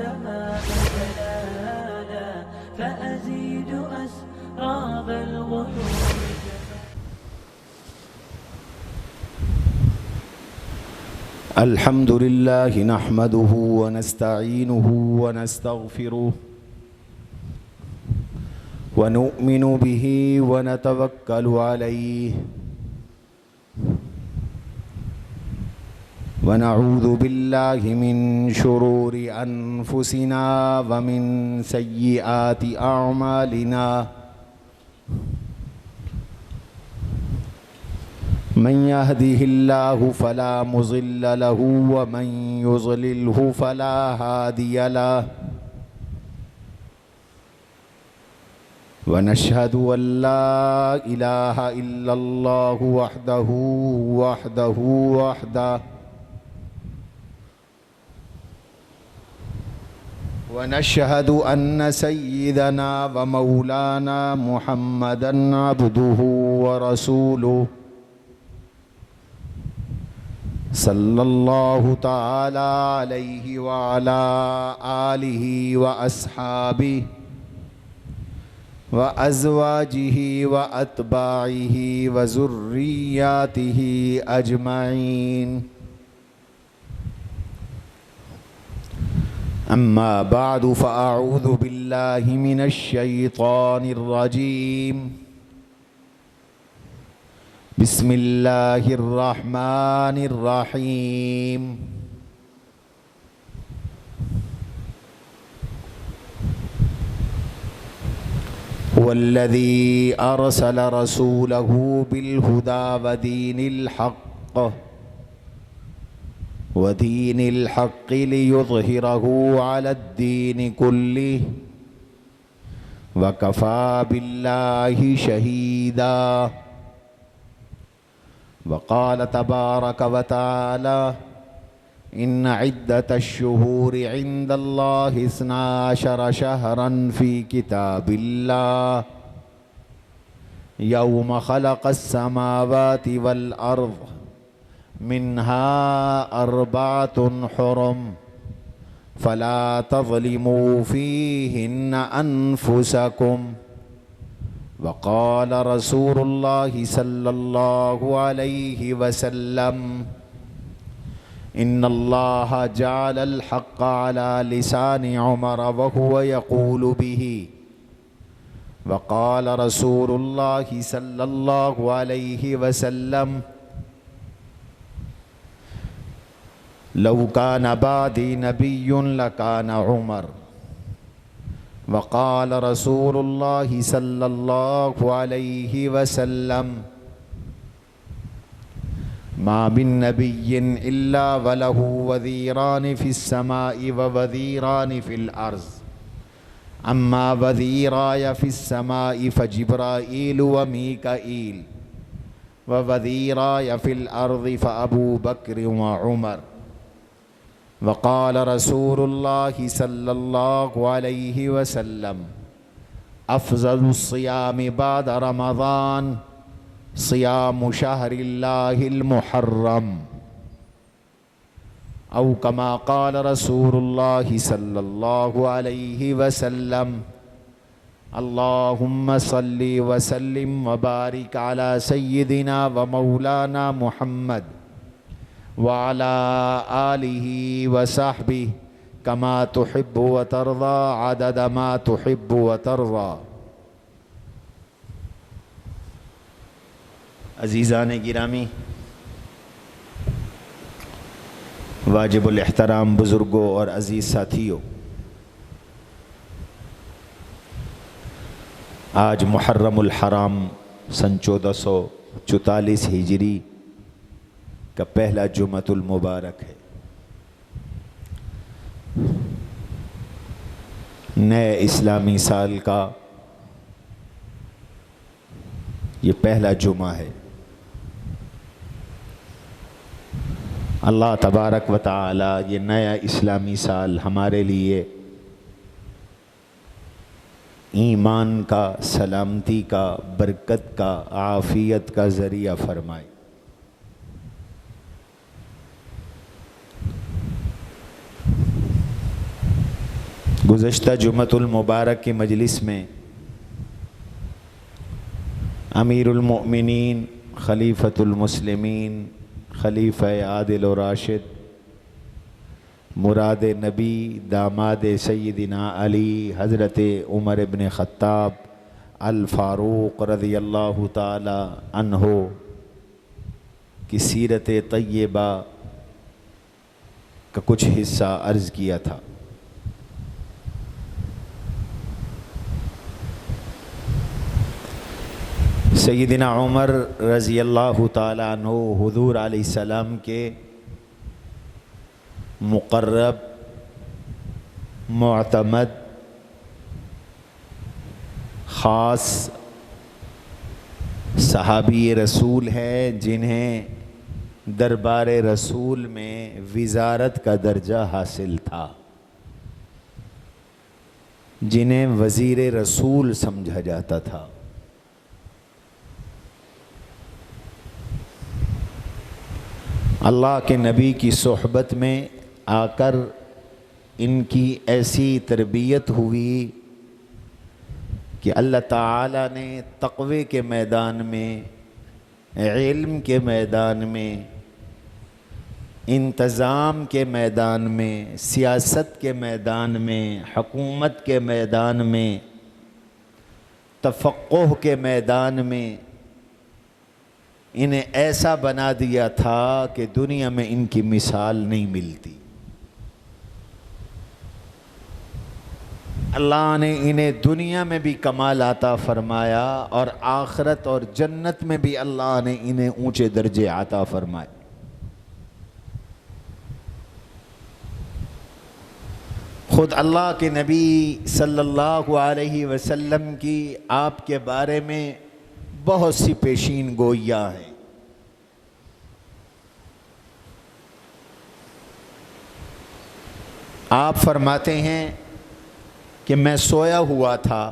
السماء جلالا فأزيد أسراب الغيوم. الحمد لله نحمده ونستعينه ونستغفره ونؤمن به ونتوكل عليه ونعوذ بالله من شرور أنفسنا ومن سيئات أعمالنا من يهده الله فلا مضل له ومن يضلله فلا هادي له ونشهد أن لا إله إلا الله وحده ونشهد أن سيدنا ومولانا محمدًا عبده ورسوله صلى الله تعالى عليه وعلى آله وأصحابه وأزواجه وأتباعه وذرياته أجمعين. أما بعد فأعوذ بالله من الشيطان الرجيم. بسم الله الرحمن الرحيم. هو الذي أرسل رسوله بالهدى ودين الحق ليظهره على الدين كله وكفى بالله شهيدا. وقال تبارك وتعالى إن عدة الشهور عند الله 12 شهرا في كتاب الله يوم خلق السماوات والأرض منها 4 حرم فلا تظلموا فيهن أنفسكم. وقال رسول الله صلى الله عليه وسلم إن الله جعل الحق على لسان عمر وهو يقول به. وقال رسول الله صلى الله عليه وسلم لو كان بعدي نبي لكان عمر. وقال رسول الله صلى الله عليه وسلم ما من نبي إلا وله وزيران في السماء ووزيران في الأرض أما وزيراي في السماء فجبرائيل وميكائيل ووزيراي في الأرض فأبو بكر وعمر. وقال رسول الله صلى الله عليه وسلم أفضل الصيام بعد رمضان صيام شهر الله المحرم أو كما قال رسول الله صلى الله عليه وسلم اللهم صل وسلم وبارك على سيدنا ومولانا محمد وعلى آله وصحبه كما تحب وترضى عدد ما تحب وترضى. عزیزان گرامی، واجب الاحترام بزرگوں اور عزیز ساتھیوں، آج محرم الحرام سن 1444 ہجری کا پہلا جمعۃ المبارک ہے۔ نئے اسلامی سال کا یہ پہلا جمعہ ہے۔ اللہ تبارک و تعالی یہ نیا اسلامی سال ہمارے لیے ایمان کا، سلامتی کا، برکت کا، عافیت کا ذریعہ فرمائے۔ گزشتہ جمعۃ المبارک کی مجلس میں امیر المؤمنین خلیفۃ المسلمین خلیفہ عادل و راشد مراد نبی داماد سیدنا علی حضرت عمر ابن خطاب الفاروق رضی اللہ تعالی عنہ کی سیرت طیبہ کا کچھ حصہ عرض کیا تھا۔ سیدنا عمر رضی اللہ تعالیٰ عنہ حضور علیہ السلام کے مقرب معتمد خاص صحابی رسول ہیں، جنہیں دربار رسول میں وزارت کا درجہ حاصل تھا، جنہیں وزیر رسول سمجھا جاتا تھا۔ اللہ کے نبی کی صحبت میں آ کر ان کی ایسی تربیت ہوئی کہ اللہ تعالیٰ نے تقوی کے میدان میں، علم کے میدان میں، انتظام کے میدان میں، سیاست کے میدان میں، حکومت کے میدان میں، تفقہ کے میدان میں انہیں ایسا بنا دیا تھا کہ دنیا میں ان کی مثال نہیں ملتی۔ اللہ نے انہیں دنیا میں بھی کمال عطا فرمایا اور آخرت اور جنت میں بھی اللہ نے انہیں اونچے درجے عطا فرمائے۔ خود اللہ کے نبی صلی اللہ علیہ وسلم کی آپ کے بارے میں بہت سی پیشین گوئیاں ہیں۔ آپ فرماتے ہیں کہ میں سویا ہوا تھا،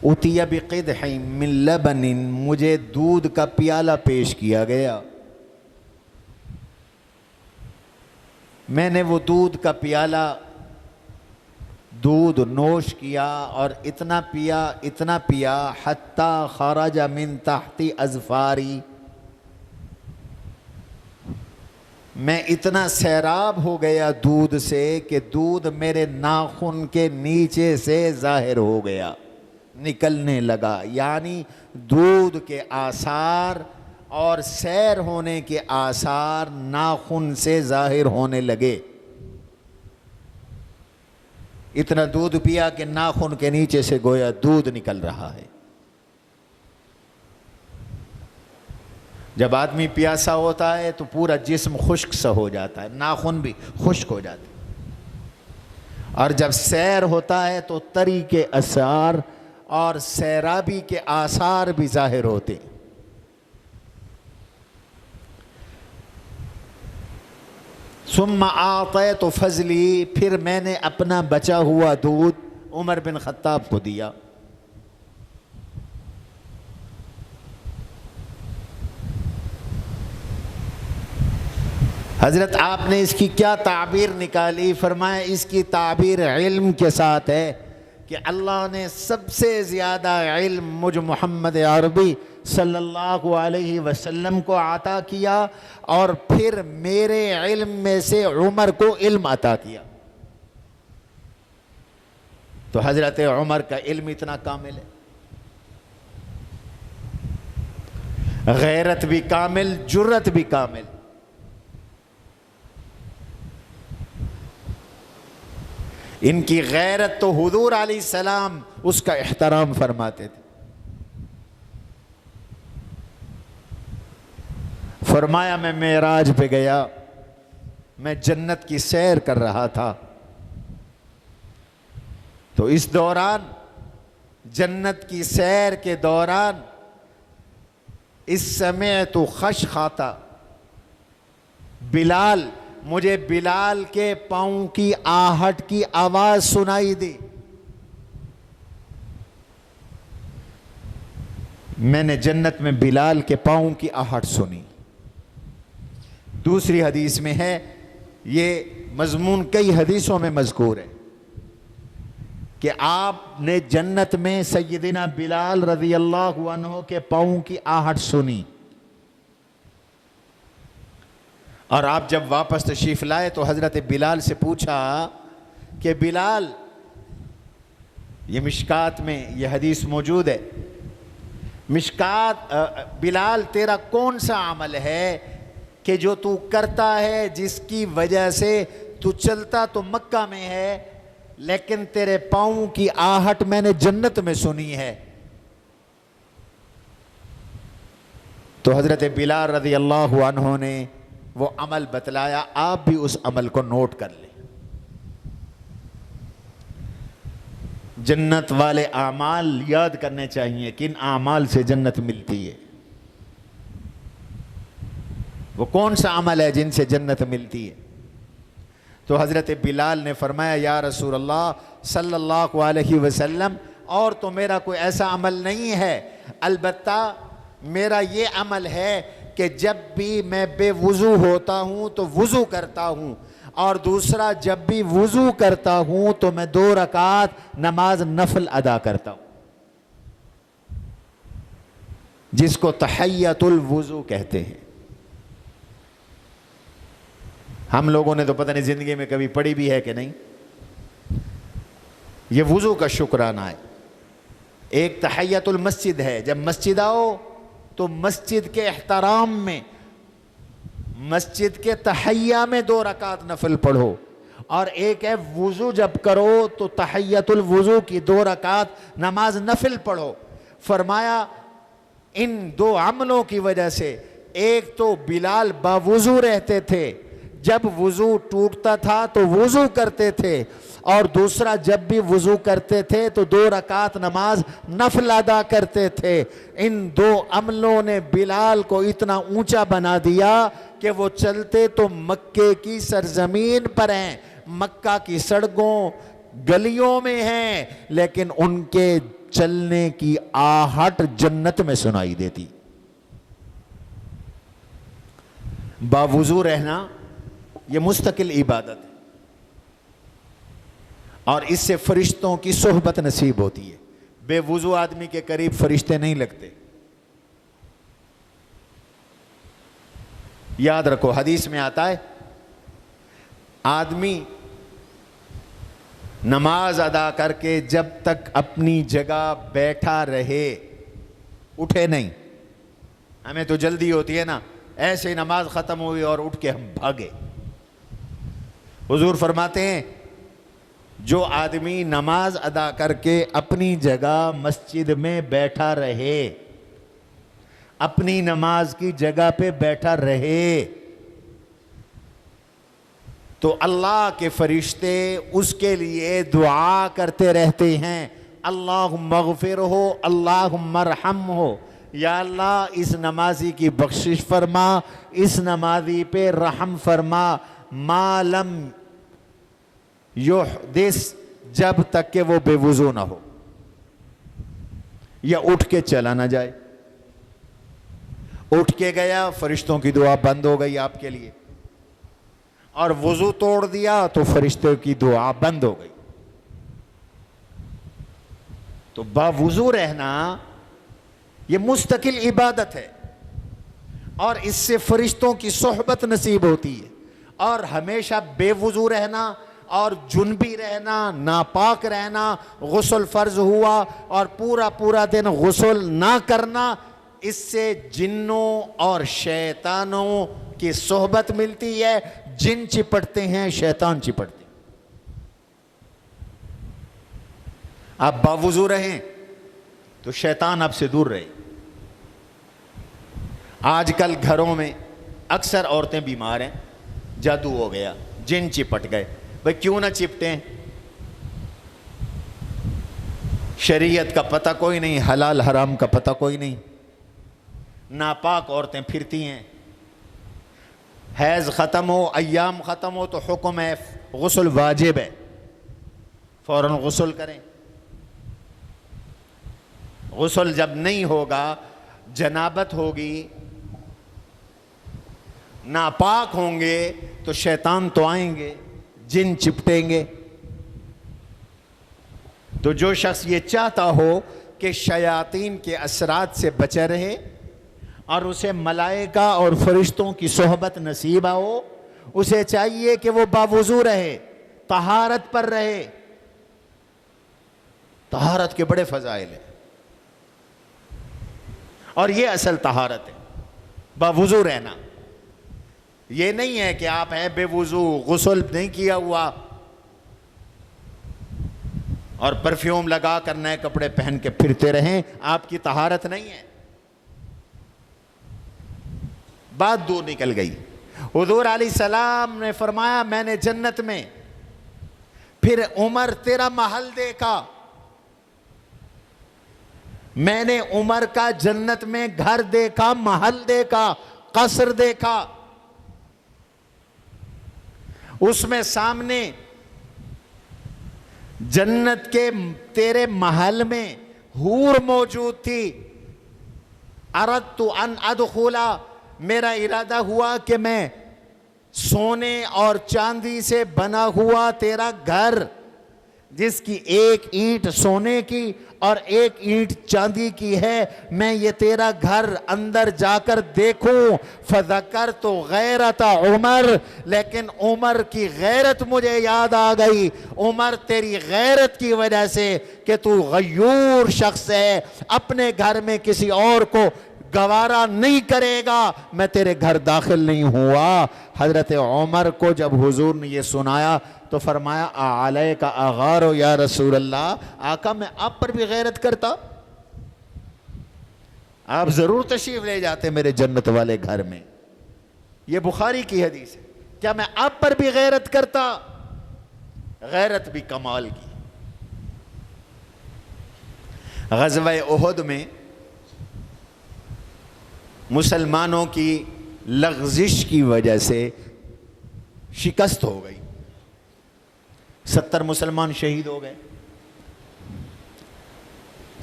اُتِیَ بِقِدْحٍ مِّن لَبَنٍ، مجھے دودھ کا پیالہ پیش کیا گیا، میں نے وہ دودھ کا پیالہ دودھ نوش کیا اور اتنا پیا حتیٰ خرج من تحت اظفاری، میں اتنا سیراب ہو گیا دودھ سے کہ دودھ میرے ناخن کے نیچے سے ظاہر ہو گیا، نکلنے لگا، یعنی دودھ کے آثار اور سیر ہونے کے آثار ناخن سے ظاہر ہونے لگے۔ اتنا دودھ پیا کہ ناخن کے نیچے سے گویا دودھ نکل رہا ہے۔ جب آدمی پیاسا ہوتا ہے تو پورا جسم خشک سا ہو جاتا ہے، ناخن بھی خشک ہو جاتے ہیں، اور جب سیر ہوتا ہے تو تری کے اثار اور سیرابی کے آثار بھی ظاہر ہوتے ہیں۔ ثم اعطیت فضلی، پھر میں نے اپنا بچا ہوا دودھ عمر بن خطاب کو دیا۔ حضرت آپ نے اس کی کیا تعبیر نکالی؟ فرمایا اس کی تعبیر علم کے ساتھ ہے کہ اللہ نے سب سے زیادہ علم مجھ محمد عربی صلی اللہ علیہ وسلم کو عطا کیا اور پھر میرے علم میں سے عمر کو علم عطا کیا۔ تو حضرت عمر کا علم اتنا کامل ہے، غیرت بھی کامل، جرت بھی کامل۔ ان کی غیرت تو حضور علیہ السلام اس کا احترام فرماتے تھے۔ فرمایا میں معراج پہ گیا، میں جنت کی سیر کر رہا تھا، تو اس دوران جنت کی سیر کے دوران اس سمعت خشخاتا، بلال، مجھے بلال کے پاؤں کی آہٹ کی آواز سنائی دی۔ میں نے جنت میں بلال کے پاؤں کی آہٹ سنی۔ دوسری حدیث میں ہے یہ مضمون کئی حدیثوں میں مذکور ہے کہ آپ نے جنت میں سیدنا بلال رضی اللہ عنہ کے پاؤں کی آہٹ سنی، اور آپ جب واپس تشریف لائے تو حضرت بلال سے پوچھا کہ بلال، یہ مشکات میں یہ حدیث موجود ہے، مشکات، بلال تیرا کون سا عمل ہے کہ جو تو کرتا ہے جس کی وجہ سے تو چلتا تو مکہ میں ہے لیکن تیرے پاؤں کی آہٹ میں نے جنت میں سنی ہے؟ تو حضرت بلال رضی اللہ عنہ نے وہ عمل بتلایا، آپ بھی اس عمل کو نوٹ کر لیں۔ جنت والے اعمال یاد کرنے چاہیے، کن اعمال سے جنت ملتی ہے، وہ کون سا عمل ہے جن سے جنت ملتی ہے؟ تو حضرت بلال نے فرمایا یا رسول اللہ صلی اللہ علیہ وسلم، اور تو میرا کوئی ایسا عمل نہیں ہے، البتہ میرا یہ عمل ہے کہ جب بھی میں بے وضو ہوتا ہوں تو وضو کرتا ہوں، اور دوسرا جب بھی وضو کرتا ہوں تو میں 2 رکعت نماز نفل ادا کرتا ہوں، جس کو تحیۃ الوضو کہتے ہیں۔ ہم لوگوں نے تو پتہ نہیں زندگی میں کبھی پڑھی بھی ہے کہ نہیں، یہ وضو کا شکرانہ ہے۔ ایک تحیۃ المسجد ہے، جب مسجد آؤ تو مسجد کے احترام میں، مسجد کے تحیہ میں 2 رکعت نفل پڑھو، اور ایک ہے وضو جب کرو تو تحیۃ الوضو کی 2 رکعت نماز نفل پڑھو۔ فرمایا ان 2 عملوں کی وجہ سے، ایک تو بلال باوضو رہتے تھے، جب وضو ٹوٹتا تھا تو وضو کرتے تھے، اور دوسرا جب بھی وضو کرتے تھے تو 2 رکعت نماز نفل ادا کرتے تھے۔ ان 2 عملوں نے بلال کو اتنا اونچا بنا دیا کہ وہ چلتے تو مکے کی سرزمین پر ہیں، مکہ کی سڑکوں گلیوں میں ہیں، لیکن ان کے چلنے کی آہٹ جنت میں سنائی دیتی۔ باوضو رہنا یہ مستقل عبادت ہے، اور اس سے فرشتوں کی صحبت نصیب ہوتی ہے۔ بے وضو آدمی کے قریب فرشتے نہیں لگتے۔ یاد رکھو، حدیث میں آتا ہے آدمی نماز ادا کر کے جب تک اپنی جگہ بیٹھا رہے، اٹھے نہیں، ہمیں تو جلدی ہوتی ہے نا، ایسے ہی نماز ختم ہوئی اور اٹھ کے ہم بھاگے۔ حضور فرماتے ہیں جو آدمی نماز ادا کر کے اپنی جگہ مسجد میں بیٹھا رہے، اپنی نماز کی جگہ پہ بیٹھا رہے، تو اللہ کے فرشتے اس کے لیے دعا کرتے رہتے ہیں، اللہم اغفر ہو، اللہم ارحم ہو، یا اللہ اس نمازی کی بخشش فرما، اس نمازی پہ رحم فرما، ما لم یحدث، جب تک کہ وہ بے وضو نہ ہو یا اٹھ کے چلا نہ جائے۔ اٹھ کے گیا، فرشتوں کی دعا بند ہو گئی آپ کے لیے، اور وضو توڑ دیا تو فرشتوں کی دعا بند ہو گئی۔ تو باوضو رہنا یہ مستقل عبادت ہے، اور اس سے فرشتوں کی صحبت نصیب ہوتی ہے۔ اور ہمیشہ بے وضو رہنا اور جنبی رہنا، ناپاک رہنا، غسل فرض ہوا اور پورا دن غسل نہ کرنا، اس سے جنوں اور شیطانوں کی صحبت ملتی ہے۔ جن چپٹتے ہیں، شیطان چپٹتے ہیں۔ آپ باوضو رہیں تو شیطان آپ سے دور رہے۔ آج کل گھروں میں اکثر عورتیں بیمار ہیں، جادو ہو گیا، جن چپٹ گئے۔ بھئی کیوں نہ چپٹیں؟ شریعت کا پتہ کوئی نہیں، حلال حرام کا پتہ کوئی نہیں، ناپاک عورتیں پھرتی ہیں۔ حیض ختم ہو، ایام ختم ہو تو حکم ہے غسل واجب ہے، فوراً غسل کریں۔ غسل جب نہیں ہوگا، جنابت ہوگی، ناپاک ہوں گے تو شیطان تو آئیں گے، جن چپٹیں گے۔ تو جو شخص یہ چاہتا ہو کہ شیاطین کے اثرات سے بچا رہے اور اسے ملائکہ اور فرشتوں کی صحبت نصیب ہو، اسے چاہیے کہ وہ باوضو رہے، طہارت پر رہے۔ طہارت کے بڑے فضائل ہیں اور یہ اصل طہارت ہے، باوضو رہنا۔ یہ نہیں ہے کہ آپ ہیں بے وضو، غسل نہیں کیا ہوا اور پرفیوم لگا کر نئے کپڑے پہن کے پھرتے رہیں، آپ کی طہارت نہیں ہے۔ بات دور نکل گئی۔ حضور علیہ السلام نے فرمایا میں نے جنت میں، پھر عمر تیرا محل دیکھا، میں نے عمر کا جنت میں گھر دیکھا، محل دیکھا، قصر دیکھا، اس میں سامنے جنت کے تیرے محل میں حور موجود تھی۔ اردت ان ادخلا، میرا ارادہ ہوا کہ میں سونے اور چاندی سے بنا ہوا تیرا گھر، جس کی ایک اینٹ سونے کی اور ایک اینٹ چاندی کی ہے، میں یہ تیرا گھر اندر جا کر دیکھوں۔ فذکرت غیرت عمر، لیکن عمر کی غیرت مجھے یاد آ گئی۔ عمر تیری غیرت کی وجہ سے کہ تو غیور شخص ہے، اپنے گھر میں کسی اور کو گوارا نہیں کرے گا، میں تیرے گھر داخل نہیں ہوا۔ حضرت عمر کو جب حضور نے یہ سنایا تو فرمایا اعلیک اغار یا رسول اللہ، آقا میں آپ پر بھی غیرت کرتا، آپ ضرور تشریف لے جاتے میرے جنت والے گھر میں۔ یہ بخاری کی حدیث ہے، کیا میں آپ پر بھی غیرت کرتا؟ غیرت بھی کمال کی۔ غزوہ احد میں مسلمانوں کی لغزش کی وجہ سے شکست ہو گئی، 70 مسلمان شہید ہو گئے۔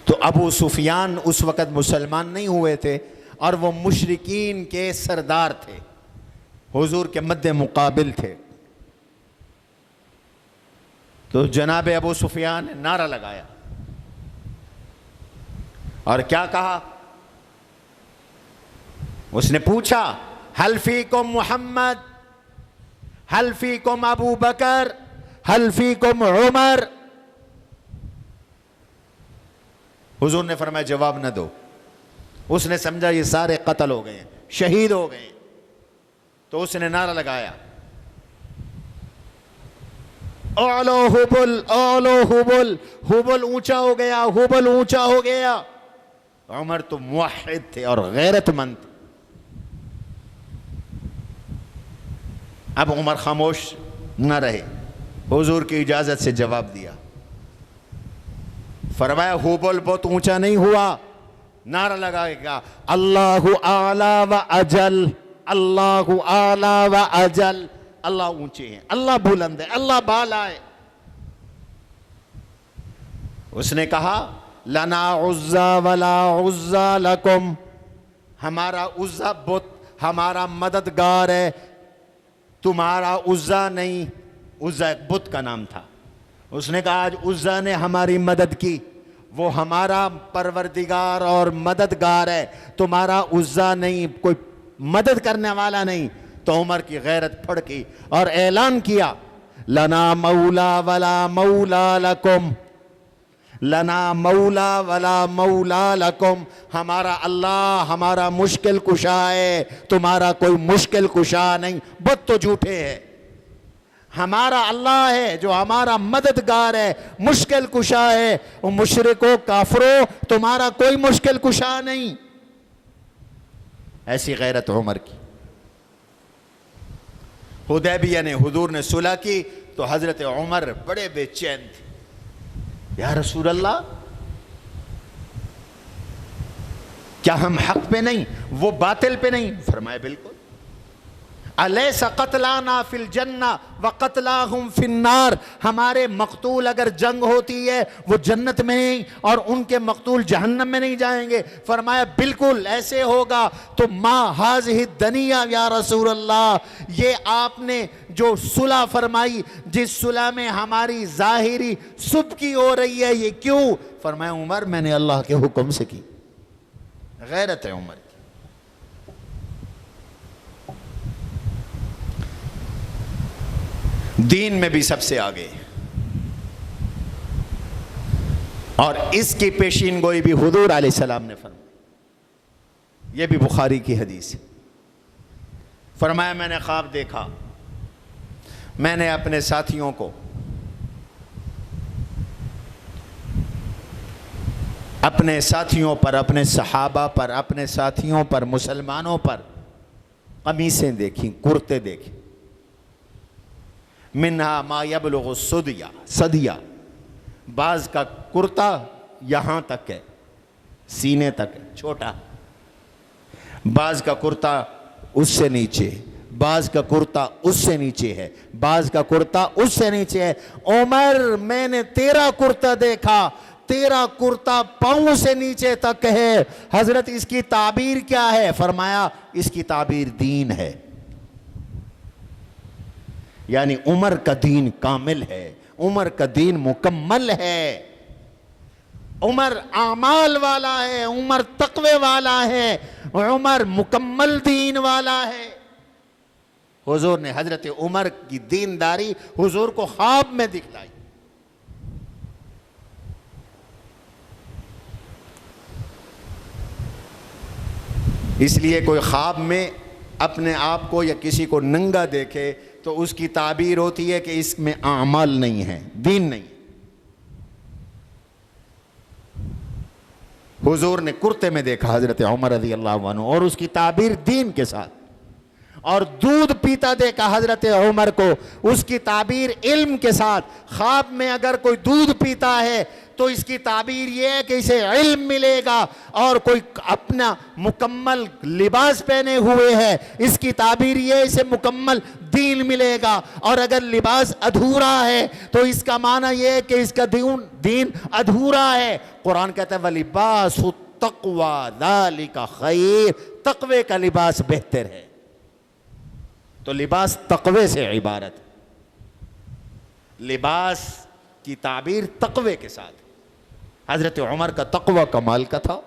تو ابو سفیان اس وقت مسلمان نہیں ہوئے تھے اور وہ مشرکین کے سردار تھے، حضور کے مد مقابل تھے۔ تو جناب ابو سفیان نے نعرہ لگایا اور کیا کہا؟ اس نے پوچھا حل فیکم محمد، حل فیکم ابو بکر، حل فیکم عمر؟ حضور نے فرمایا جواب نہ دو۔ اس نے سمجھا یہ سارے قتل ہو گئے ہیں، شہید ہو گئے ہیں۔ تو اس نے نعرہ لگایا اعلو حبل، اعلو حبل، حبل اونچا ہو گیا، حبل اونچا ہو گیا۔ عمر تو موحد تھے اور غیرت مند تھے۔ اب عمر خاموش نہ رہے، حضور کی اجازت سے جواب دیا، فرمایا حبل بہت اونچا نہیں ہوا، نعرہ لگائے گا اللہ اعلی و اجل، اللہ اعلی و اجل، اللہ اونچے ہیں، اللہ بلند ہے، اللہ بالا ہے۔ اس نے کہا لنا عزا ولا عزا لکم، ہمارا عزا بت ہمارا مددگار ہے، تمہارا عزا نہیں۔ عزا ایک بت کا نام تھا۔ اس نے کہا آج عزا نے ہماری مدد کی، وہ ہمارا پروردگار اور مددگار ہے، تمہارا عزا نہیں، کوئی مدد کرنے والا نہیں۔ تو عمر کی غیرت پھڑکی اور اعلان کیا لنا مولا ولا مولا لکم، لنا مولا ولا مولا لکم، ہمارا اللہ ہمارا مشکل کشا ہے، تمہارا کوئی مشکل کشا نہیں۔ بت تو جھوٹے ہے، ہمارا اللہ ہے جو ہمارا مددگار ہے، مشکل کشا ہے۔ مشرکو کافرو تمہارا کوئی مشکل کشا نہیں۔ ایسی غیرت عمر کی۔ حدیبیہ نے حضور نے صلح کی تو حضرت عمر بڑے بے چین تھے، یا رسول اللہ کیا ہم حق پہ نہیں، وہ باطل پہ نہیں؟ فرمایا بالکل، الیس قتلانا فی الجنہ وقتلاہم فی النار، ہمارے مقتول اگر جنگ ہوتی ہے وہ جنت میں نہیں اور ان کے مقتول جہنم میں نہیں جائیں گے؟ فرمایا بالکل ایسے ہوگا۔ تو ما ہذہ الدنیا یا رسول اللہ، یہ آپ نے جو صلح فرمائی، جس صلح میں ہماری ظاہری صبح کی ہو رہی ہے، یہ کیوں؟ فرمایا عمر میں نے اللہ کے حکم سے کی، غیرت ہے عمر کی۔ دین میں بھی سب سے آگے، اور اس کی پیشین گوئی بھی حضور علیہ السلام نے فرمائی، یہ بھی بخاری کی حدیث ہے۔ فرمایا میں نے خواب دیکھا، میں نے اپنے ساتھیوں کو اپنے ساتھیوں پر، اپنے صحابہ پر، اپنے ساتھیوں پر، مسلمانوں پر قمیصیں دیکھیں، کرتے دیکھیں، منہا ما یبلغ الصدیہ، صدیہ، بعض کا کرتا یہاں تک ہے، سینے تک ہے، چھوٹا، بعض کا کرتا اس سے نیچے، بعض کا کرتا اس سے نیچے ہے، بعض کا کرتا اس سے نیچے ہے۔ عمر میں نے تیرا کرتا دیکھا، تیرا کرتا پاؤں سے نیچے تک ہے۔ حضرت اس کی تعبیر کیا ہے؟ فرمایا اس کی تعبیر دین ہے، یعنی عمر کا دین کامل ہے، عمر کا دین مکمل ہے، عمر اعمال والا ہے، عمر تقوی والا ہے، عمر مکمل دین والا ہے۔ حضور نے حضرت عمر کی دینداری حضور کو خواب میں دکھلائی۔ اس لیے کوئی خواب میں اپنے آپ کو یا کسی کو ننگا دیکھے تو اس کی تعبیر ہوتی ہے کہ اس میں اعمال نہیں ہے، دین نہیں۔ حضور نے کرتے میں دیکھا حضرت عمر رضی اللہ عنہ، اور اس کی تعبیر دین کے ساتھ، اور دودھ پیتا دیکھا حضرت عمر کو، اس کی تعبیر علم کے ساتھ۔ خواب میں اگر کوئی دودھ پیتا ہے تو اس کی تعبیر یہ ہے کہ اسے علم ملے گا، اور کوئی اپنا مکمل لباس پہنے ہوئے ہے، اس کی تعبیر یہ ہے اسے مکمل دین ملے گا، اور اگر لباس ادھورا ہے تو اس کا معنی یہ ہے کہ اس کا دین ادھورا ہے۔ قرآن کہتا ہے وَلِبَاسُ التَّقْوَى ذَلِكَ خَيْرٌ، تقوی کا لباس بہتر ہے۔ تو لباس تقوی سے عبارت ہے، لباس کی تعبیر تقوی کے ساتھ۔ حضرت عمر کا تقوی کمال کا تھا۔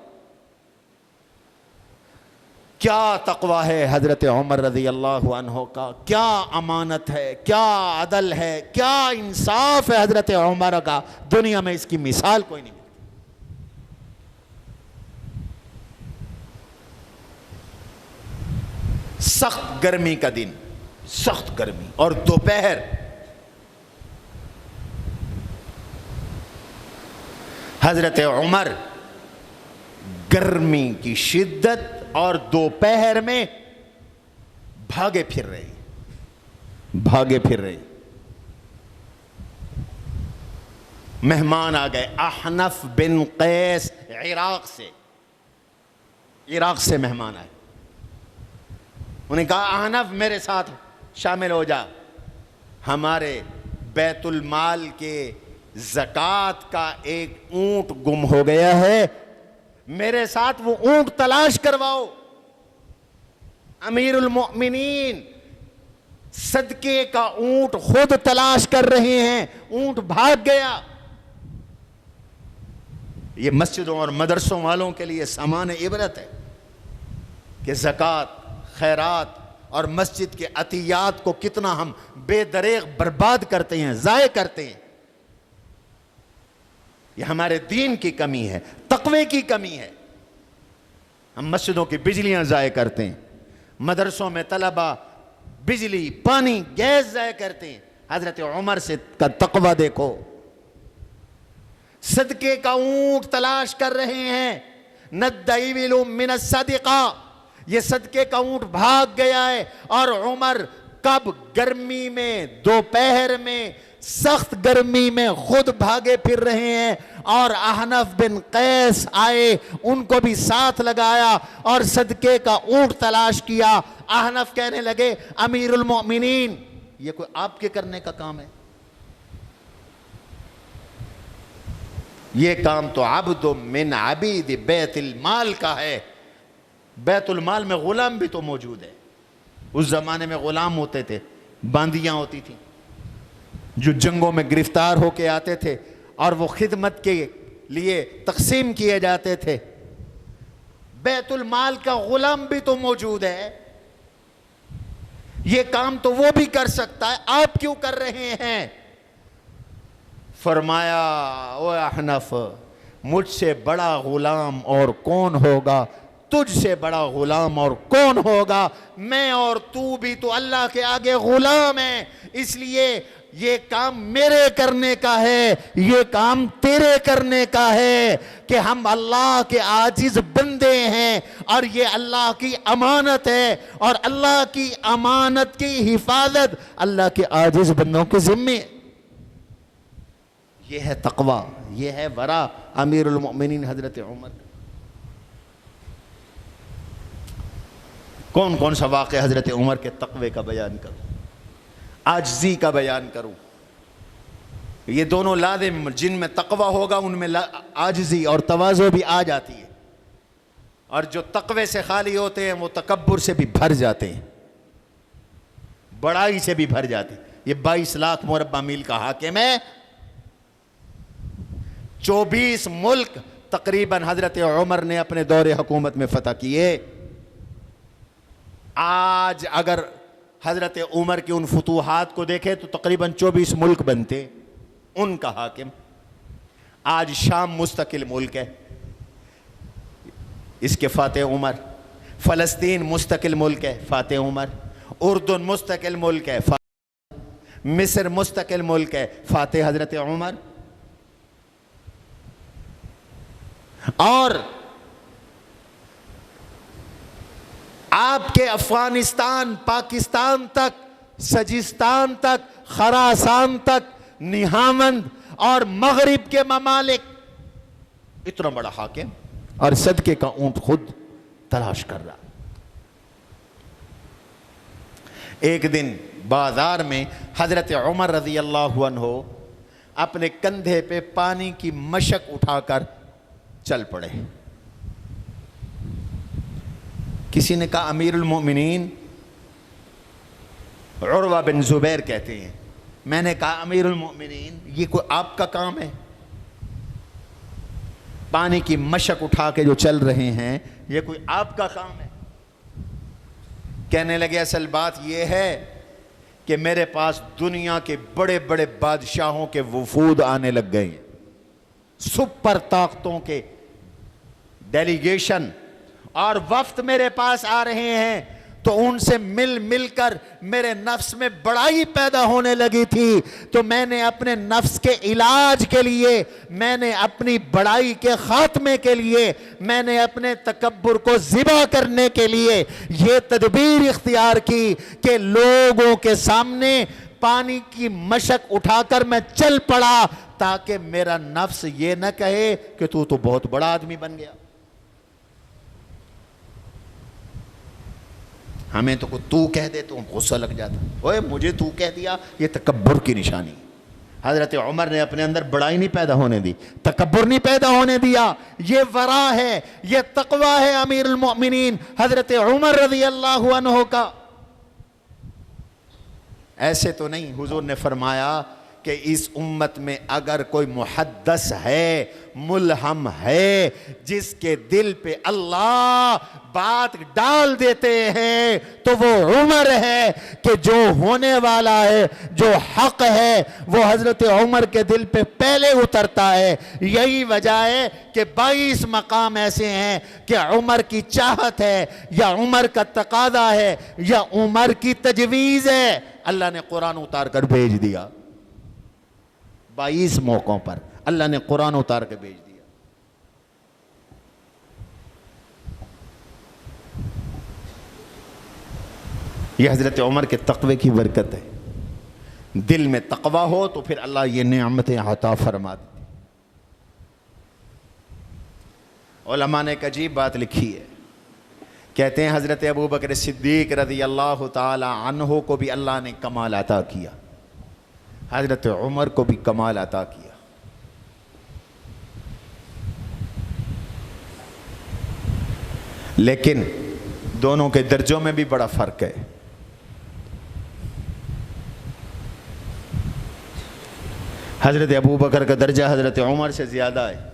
کیا تقوی ہے حضرت عمر رضی اللہ عنہ کا، کیا امانت ہے، کیا عدل ہے، کیا انصاف ہے حضرت عمر کا، دنیا میں اس کی مثال کوئی نہیں ملتی۔ سخت گرمی کا دن، سخت گرمی، اور دوپہر، حضرت عمر گرمی کی شدت اور دوپہر میں بھاگے پھر رہے۔ مہمان آ گئے، احنف بن قیس عراق سے مہمان آئے۔ انہوں نے کہا احنف میرے ساتھ شامل ہو جا، ہمارے بیت المال کے زکوٰۃ کا ایک اونٹ گم ہو گیا ہے، میرے ساتھ وہ اونٹ تلاش کرواؤ۔ امیر المؤمنین صدقے کا اونٹ خود تلاش کر رہے ہیں، اونٹ بھاگ گیا۔ یہ مسجدوں اور مدرسوں والوں کے لیے سامان عبرت ہے کہ زکوٰۃ، خیرات اور مسجد کے عطیات کو کتنا ہم بے دریغ برباد کرتے ہیں، ضائع کرتے ہیں۔ یہ ہمارے دین کی کمی ہے، تقوی کی کمی ہے۔ ہم مسجدوں کی بجلیاں ضائع کرتے ہیں، مدرسوں میں طلبہ بجلی، پانی، گیس ضائع کرتے ہیں۔ حضرت عمر سے کا تقوی دیکھو، صدقے کا اونٹ تلاش کر رہے ہیں۔ ند ایبل من الصدقہ، یہ صدقے کا اونٹ بھاگ گیا ہے، اور عمر کب گرمی میں دوپہر میں سخت گرمی میں خود بھاگے پھر رہے ہیں اور احنف بن قیس آئے ان کو بھی ساتھ لگایا اور صدقے کا اونٹ تلاش کیا. احنف کہنے لگے امیر المؤمنین یہ کوئی آپ کے کرنے کا کام ہے؟ یہ کام تو عبد من عبید بیت المال کا ہے. بیت المال میں غلام بھی تو موجود ہے. اس زمانے میں غلام ہوتے تھے, باندیاں ہوتی تھیں جو جنگوں میں گرفتار ہو کے آتے تھے اور وہ خدمت کے لیے تقسیم کیے جاتے تھے. بیت المال کا غلام بھی تو موجود ہے. یہ کام تو وہ بھی کر سکتا ہے, آپ کیوں کر رہے ہیں؟ فرمایا او احنف مجھ سے بڑا غلام اور کون ہوگا, تجھ سے بڑا غلام اور کون ہوگا؟ میں اور تو بھی تو اللہ کے آگے غلام ہیں, اس لیے یہ کام میرے کرنے کا ہے, یہ کام تیرے کرنے کا ہے کہ ہم اللہ کے عاجز بندے ہیں اور یہ اللہ کی امانت ہے اور اللہ کی امانت کی حفاظت اللہ کے عاجز بندوں کے ذمے. یہ ہے تقوی, یہ ہے ورع امیر المؤمنین حضرت عمر. کون کون سا واقعہ حضرت عمر کے تقوی کا بیان کروں, عاجزی کا بیان کروں؟ یہ دونوں لازم, جن میں تقوی ہوگا ان میں عاجزی اور تواضع بھی آ جاتی ہے, اور جو تقوی سے خالی ہوتے ہیں وہ تکبر سے بھی بھر جاتے ہیں, بڑائی سے بھی بھر جاتے ہیں. یہ 22 لاکھ مربع میل کا حاکم ہے, 24 ملک تقریباً حضرت عمر نے اپنے دور حکومت میں فتح کیے. آج اگر حضرت عمر کی ان فتوحات کو دیکھیں تو تقریباً 24 ملک بنتے ان کا حاکم. آج شام مستقل ملک ہے, اس کے فاتح عمر. فلسطین مستقل ملک ہے, فاتح عمر. اردن مستقل ملک ہے, مصر مستقل ملک ہے, فاتح حضرت عمر. اور آپ کے افغانستان, پاکستان تک, سجستان تک, خراسان تک, نہاوند اور مغرب کے ممالک, اتنا بڑا حاکم اور صدقے کا اونٹ خود تلاش کر رہا. ایک دن بازار میں حضرت عمر رضی اللہ عنہ اپنے کندھے پہ پانی کی مشک اٹھا کر چل پڑے. کسی نے کہا امیر المؤمنین, عروہ بن زبیر کہتے ہیں, میں نے کہا امیر المؤمنین یہ کوئی آپ کا کام ہے؟ پانی کی مشک اٹھا کے جو چل رہے ہیں یہ کوئی آپ کا کام ہے؟ کہنے لگے اصل بات یہ ہے کہ میرے پاس دنیا کے بڑے بڑے بادشاہوں کے وفود آنے لگ گئے ہیں, سپر طاقتوں کے ڈیلیگیشن اور وفد میرے پاس آ رہے ہیں, تو ان سے مل مل کر میرے نفس میں بڑائی پیدا ہونے لگی تھی. تو میں نے اپنے نفس کے علاج کے لیے, میں نے اپنی بڑائی کے خاتمے کے لیے, میں نے اپنے تکبر کو ذبح کرنے کے لیے یہ تدبیر اختیار کی کہ لوگوں کے سامنے پانی کی مشک اٹھا کر میں چل پڑا, تاکہ میرا نفس یہ نہ کہے کہ تو بہت بڑا آدمی بن گیا. ہمیں تو کوئی تو کہہ دے تو غصہ لگ جاتا, اوے مجھے تو کہہ دیا, یہ تکبر کی نشانی. حضرت عمر نے اپنے اندر بڑائی نہیں پیدا ہونے دی, تکبر نہیں پیدا ہونے دیا. یہ ورع ہے, یہ تقوی ہے امیر المؤمنین حضرت عمر رضی اللہ عنہ کا. ایسے تو نہیں. حضور نے فرمایا کہ اس امت میں اگر کوئی محدث ہے, ملہم ہے, جس کے دل پہ اللہ بات ڈال دیتے ہیں تو وہ عمر ہے, کہ جو ہونے والا ہے, جو حق ہے, وہ حضرت عمر کے دل پہ پہلے اترتا ہے. یہی وجہ ہے کہ 22 مقام ایسے ہیں کہ عمر کی چاہت ہے, یا عمر کا تقاضا ہے, یا عمر کی تجویز ہے. اللہ نے قرآن اتار کر بھیج دیا. 22 موقعوں پر اللہ نے قرآن اتار کے بھیج دیا. یہ حضرت عمر کے تقوی کی برکت ہے. دل میں تقوی ہو تو پھر اللہ یہ نعمتیں عطا فرما دیتے. علماء نے ایک عجیب بات لکھی ہے. کہتے ہیں حضرت ابو بکر صدیق رضی اللہ تعالی عنہ کو بھی اللہ نے کمال عطا کیا, حضرت عمر کو بھی کمال عطا کیا. لیکن دونوں کے درجوں میں بھی بڑا فرق ہے. حضرت ابو بکر کا درجہ حضرت عمر سے زیادہ ہے.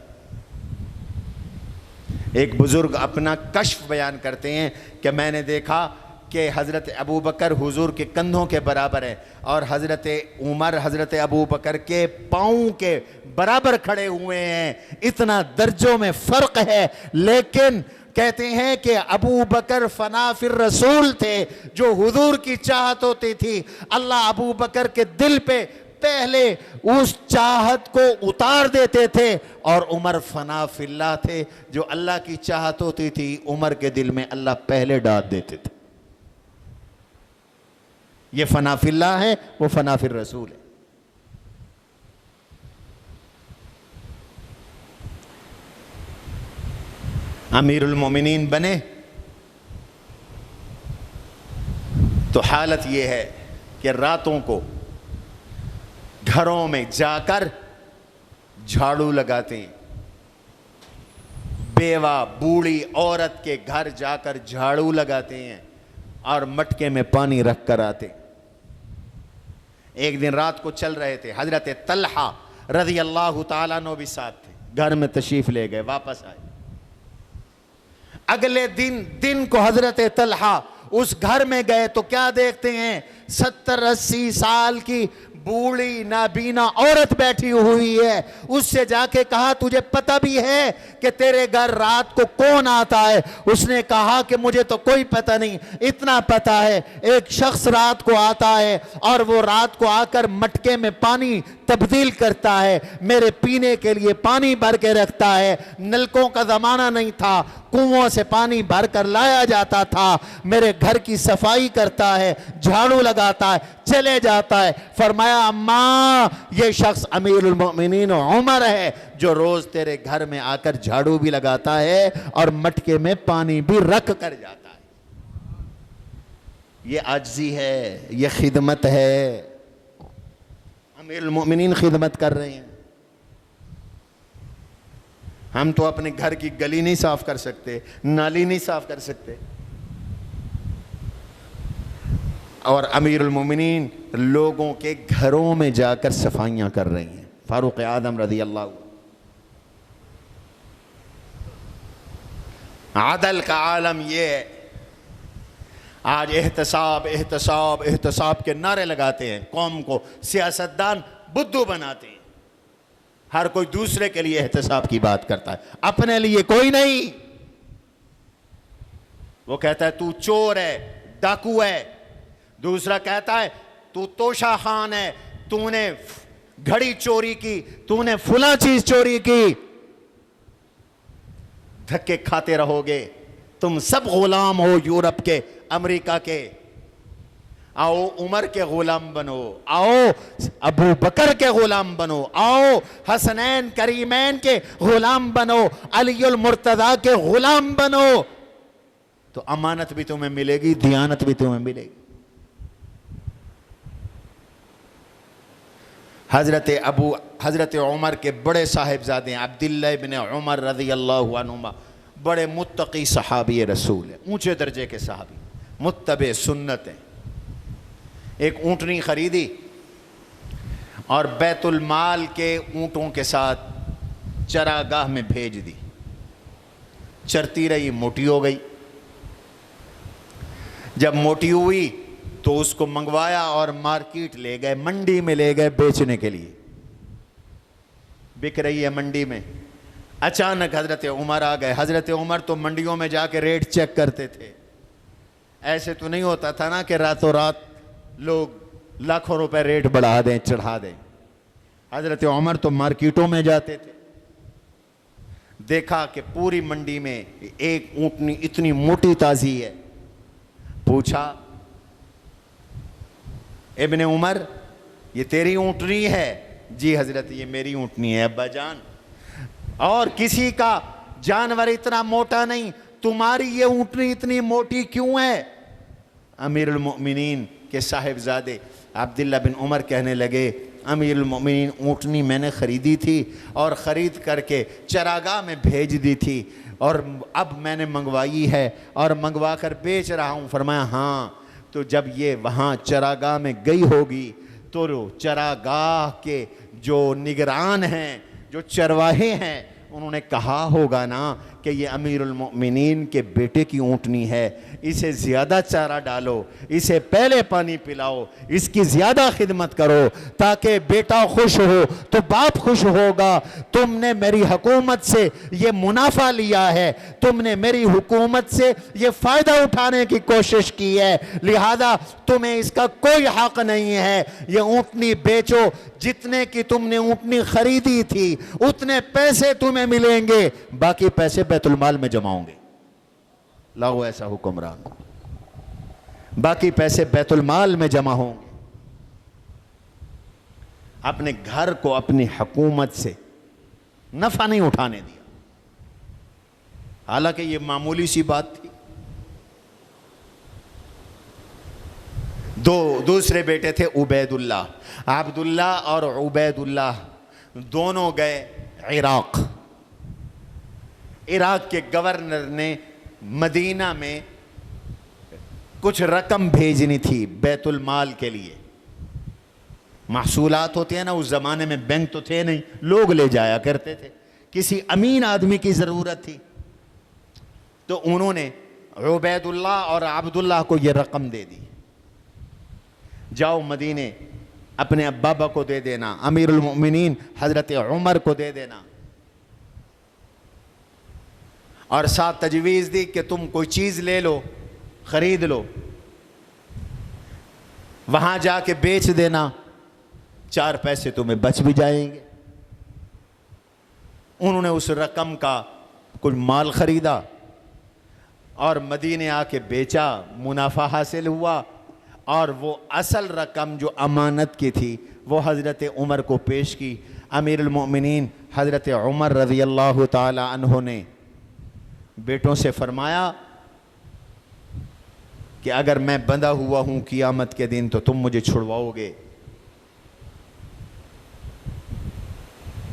ایک بزرگ اپنا کشف بیان کرتے ہیں کہ میں نے دیکھا کہ حضرت ابو بکر حضور کے کندھوں کے برابر ہے اور حضرت عمر حضرت ابو بکر کے پاؤں کے برابر کھڑے ہوئے ہیں. اتنا درجوں میں فرق ہے. لیکن کہتے ہیں کہ ابو بکر فنا فی الرسول تھے, جو حضور کی چاہت ہوتی تھی اللہ ابو بکر کے دل پہ پہلے اس چاہت کو اتار دیتے تھے, اور عمر فنا فی اللہ تھے, جو اللہ کی چاہت ہوتی تھی عمر کے دل میں اللہ پہلے ڈال دیتے تھے. یہ فنا فی اللہ ہے, وہ فنا فی الرسول ہے. امیر المومنین بنے تو حالت یہ ہے کہ راتوں کو گھروں میں جا کر جھاڑو لگاتے ہیں. بیوہ بوڑھی عورت کے گھر جا کر جھاڑو لگاتے ہیں اور مٹکے میں پانی رکھ کر آتے. ایک دن رات کو چل رہے تھے, حضرت طلحہ رضی اللہ تعالیٰ عنہ بھی ساتھ تھے, گھر میں تشریف لے گئے, واپس آئے. اگلے دن کو حضرت طلحہ اس گھر میں گئے تو کیا دیکھتے ہیں, 70-80 سال کی بوڑھی نابینا عورت بیٹھی ہوئی ہے. اس سے جا کے کہا تجھے پتہ بھی ہے کہ تیرے گھر رات کو کون آتا ہے؟ اس نے کہا کہ مجھے تو کوئی پتہ نہیں, اتنا پتہ ہے ایک شخص رات کو آتا ہے اور وہ رات کو آ کر مٹکے میں پانی تبدیل کرتا ہے, میرے پینے کے لیے پانی بھر کے رکھتا ہے. نلکوں کا زمانہ نہیں تھا, کنووں سے پانی بھر کر لایا جاتا تھا. میرے گھر کی صفائی کرتا ہے, جھاڑو لگاتا ہے, چلے جاتا ہے. فرمایا اماں یہ شخص امیر المؤمنین عمر ہے, جو روز تیرے گھر میں آ کر جھاڑو بھی لگاتا ہے اور مٹکے میں پانی بھی رکھ کر جاتا ہے. یہ عاجزی ہے, یہ خدمت ہے. امیر المؤمنین خدمت کر رہے ہیں. ہم تو اپنے گھر کی گلی نہیں صاف کر سکتے, نالی نہیں صاف کر سکتے, اور امیر المومنین لوگوں کے گھروں میں جا کر صفائیاں کر رہی ہیں. فاروق اعظم رضی اللہ عنہ. عدل کا عالم یہ ہے. آج احتساب احتساب احتساب کے نعرے لگاتے ہیں, قوم کو سیاستدان بدھو بناتے ہیں. ہر کوئی دوسرے کے لیے احتساب کی بات کرتا ہے, اپنے لیے کوئی نہیں. وہ کہتا ہے تو چور ہے, ڈاکو ہے. دوسرا کہتا ہے تو توشہ خان ہے, تو نے گھڑی چوری کی, تو نے فلاں چیز چوری کی. دھکے کھاتے رہو گے. تم سب غلام ہو یورپ کے, امریکہ کے. آؤ عمر کے غلام بنو, آؤ ابو بکر کے غلام بنو, آؤ حسنین کریمین کے غلام بنو, علی المرتضیٰ کے غلام بنو. تو امانت بھی تمہیں ملے گی, دیانت بھی تمہیں ملے گی. حضرت عمر کے بڑے صاحبزادے ہیں عبداللہ ابن عمر رضی اللہ عنہما, بڑے متقی صحابی رسول ہیں, اونچے درجے کے صحابی, متبع سنت ہیں. ایک اونٹنی خریدی اور بیت المال کے اونٹوں کے ساتھ چراگاہ میں بھیج دی. چرتی رہی, موٹی ہو گئی. جب موٹی ہوئی تو اس کو منگوایا اور مارکیٹ لے گئے, منڈی میں لے گئے بیچنے کے لیے. بک رہی ہے منڈی میں. اچانک حضرت عمر آ گئے. حضرت عمر تو منڈیوں میں جا کے ریٹ چیک کرتے تھے. ایسے تو نہیں ہوتا تھا نا کہ راتوں رات لوگ لاکھوں روپے ریٹ بڑھا دیں, چڑھا دیں. حضرت عمر تو مارکیٹوں میں جاتے تھے. دیکھا کہ پوری منڈی میں ایک اونٹنی اتنی موٹی تازی ہے. پوچھا ابن عمر یہ تیری اونٹنی ہے؟ جی حضرت یہ میری اونٹنی ہے ابا جان. اور کسی کا جانور اتنا موٹا نہیں, تمہاری یہ اونٹنی اتنی موٹی کیوں ہے؟ امیر المؤمنین کے صاحبزادے عبداللہ بن عمر کہنے لگے امیر المؤمنین اونٹنی میں نے خریدی تھی اور خرید کر کے چراگاہ میں بھیج دی تھی اور اب میں نے منگوائی ہے اور منگوا کر بیچ رہا ہوں. فرمایا ہاں, تو جب یہ وہاں چراگاہ میں گئی ہوگی تو چراگاہ کے جو نگران ہیں, جو چرواہے ہیں, انہوں نے کہا ہوگا نا کہ یہ امیر المؤمنین کے بیٹے کی اونٹنی ہے, اسے زیادہ چارہ ڈالو, اسے پہلے پانی پلاؤ, اس کی زیادہ خدمت کرو تاکہ بیٹا خوش ہو تو باپ خوش ہوگا. تم نے میری حکومت سے یہ منافع لیا ہے, تم نے میری حکومت سے یہ فائدہ اٹھانے کی کوشش کی ہے, لہذا تمہیں اس کا کوئی حق نہیں ہے. یہ اونٹنی بیچو, جتنے کی تم نے اونٹنی خریدی تھی اتنے پیسے تمہیں ملیں گے, باقی پیسے بیت المال میں جمع ہوں گے. لاؤ ایسا حکمران, باقی پیسے بیت المال میں جمع ہوں گے. اپنے گھر کو اپنی حکومت سے نفع نہیں اٹھانے دیا, حالانکہ یہ معمولی سی بات تھی. دوسرے بیٹے تھے عبید اللہ. عبداللہ اور عبید اللہ دونوں گئے عراق. عراق کے گورنر نے مدینہ میں کچھ رقم بھیجنی تھی بیت المال کے لیے. محصولات ہوتے ہیں نا, اس زمانے میں بینک تو تھے نہیں, لوگ لے جایا کرتے تھے. کسی امین آدمی کی ضرورت تھی تو انہوں نے عبید اللہ اور عبداللہ کو یہ رقم دے دی, جاؤ مدینے اپنے ابا کو دے دینا, امیر المؤمنین حضرت عمر کو دے دینا, اور ساتھ تجویز دی کہ تم کوئی چیز لے لو, خرید لو, وہاں جا کے بیچ دینا, 4 پیسے تمہیں بچ بھی جائیں گے. انہوں نے اس رقم کا کچھ مال خریدا اور مدینے آ کے بیچا, منافع حاصل ہوا, اور وہ اصل رقم جو امانت کی تھی وہ حضرت عمر کو پیش کی. امیر المؤمنین حضرت عمر رضی اللہ تعالی عنہ نے بیٹوں سے فرمایا کہ اگر میں بندھا ہوا ہوں قیامت کے دن تو تم مجھے چھڑواؤ گے,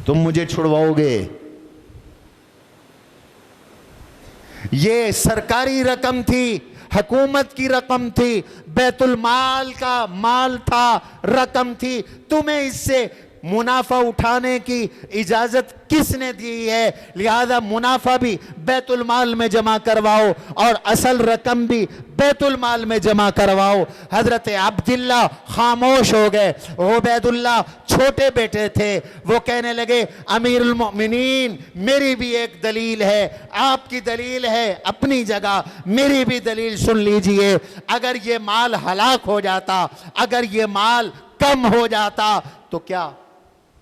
تم مجھے چھڑواؤ گے. یہ سرکاری رقم تھی, حکومت کی رقم تھی, بیت المال کا مال تھا, رقم تھی. تمہیں اس سے منافع اٹھانے کی اجازت کس نے دی ہے؟ لہذا منافع بھی بیت المال میں جمع کرواؤ اور اصل رقم بھی بیت المال میں جمع کرواؤ. حضرت عبداللہ خاموش ہو گئے. عبید اللہ چھوٹے بیٹے تھے, وہ کہنے لگے امیر المؤمنین میری بھی ایک دلیل ہے, آپ کی دلیل ہے اپنی جگہ, میری بھی دلیل سن لیجئے. اگر یہ مال ہلاک ہو جاتا, اگر یہ مال کم ہو جاتا تو کیا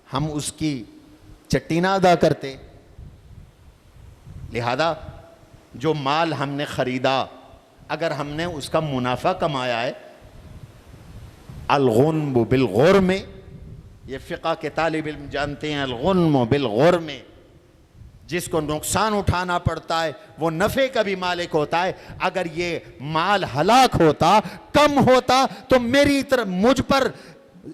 ہم اس کی چٹی نہ ادا کرتے؟ لہذا جو مال ہم نے خریدا, اگر ہم نے اس کا منافع کمایا ہے, الغنم بالغرم, یہ فقہ کے طالب علم جانتے ہیں, الغنم بالغرم, جس کو نقصان اٹھانا پڑتا ہے وہ نفع کا بھی مالک ہوتا ہے. اگر یہ مال ہلاک ہوتا, کم ہوتا, تو میری طرف مجھ پر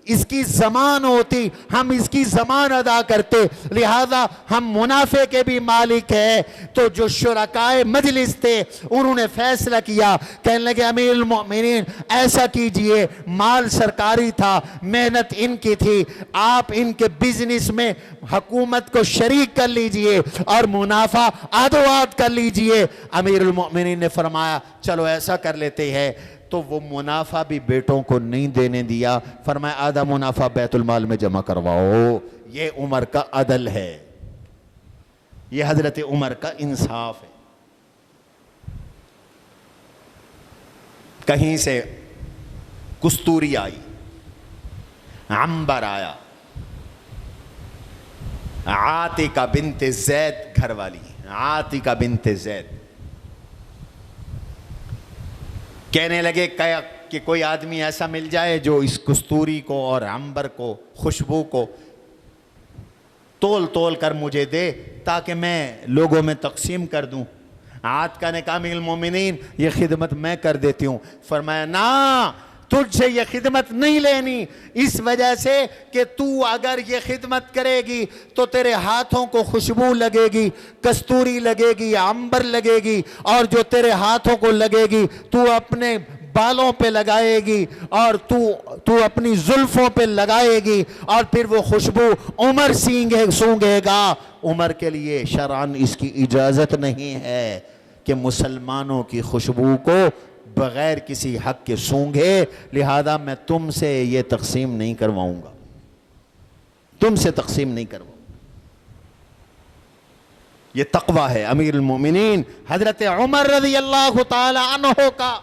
اس کی زمان ہوتی, ہم اس کی زمان ادا کرتے, لہذا ہم منافع کے بھی مالک ہیں. تو جو شرکائے مجلس تھے انہوں نے فیصلہ کیا, کہنے لگے امیر المؤمنین ایسا کیجئے, مال سرکاری تھا, محنت ان کی تھی, آپ ان کے بزنس میں حکومت کو شریک کر لیجئے اور منافع آدھو آدھ کر لیجئے. امیر المؤمنین نے فرمایا چلو ایسا کر لیتے ہیں. تو وہ منافع بھی بیٹوں کو نہیں دینے دیا, فرمایا آدھا منافع بیت المال میں جمع کرواؤ. یہ عمر کا عدل ہے, یہ حضرت عمر کا انصاف ہے. کہیں سے کستوری آئی, عنبر آیا, عاتقہ بنت زید گھر والی, عاتقہ بنت زید, کہنے لگے کہ کوئی آدمی ایسا مل جائے جو اس کستوری کو اور عنبر کو، خوشبو کو تول تول کر مجھے دے تاکہ میں لوگوں میں تقسیم کر دوں۔ عاتکہ نے کہا امیر المومنین یہ خدمت میں کر دیتی ہوں۔ فرمایا نا، تجھ سے یہ خدمت نہیں لینی، اس وجہ سے کہ تو اگر یہ خدمت کرے گی تو تیرے ہاتھوں کو خوشبو لگے گی، کستوری لگے گی، عنبر لگے گی، اور جو تیرے ہاتھوں کو لگے گی تو اپنے بالوں پہ لگائے گی اور تو اپنی زلفوں پہ لگائے گی، اور پھر وہ خوشبو عمر سونگے گا۔ عمر کے لیے شرعاً اس کی اجازت نہیں ہے کہ مسلمانوں کی خوشبو کو بغیر کسی حق کے سونگھے، لہذا میں تم سے یہ تقسیم نہیں کرواؤں گا، تم سے تقسیم نہیں کرواؤں۔ یہ تقویٰ ہے امیر المومنین حضرت عمر رضی اللہ تعالی عنہ کا۔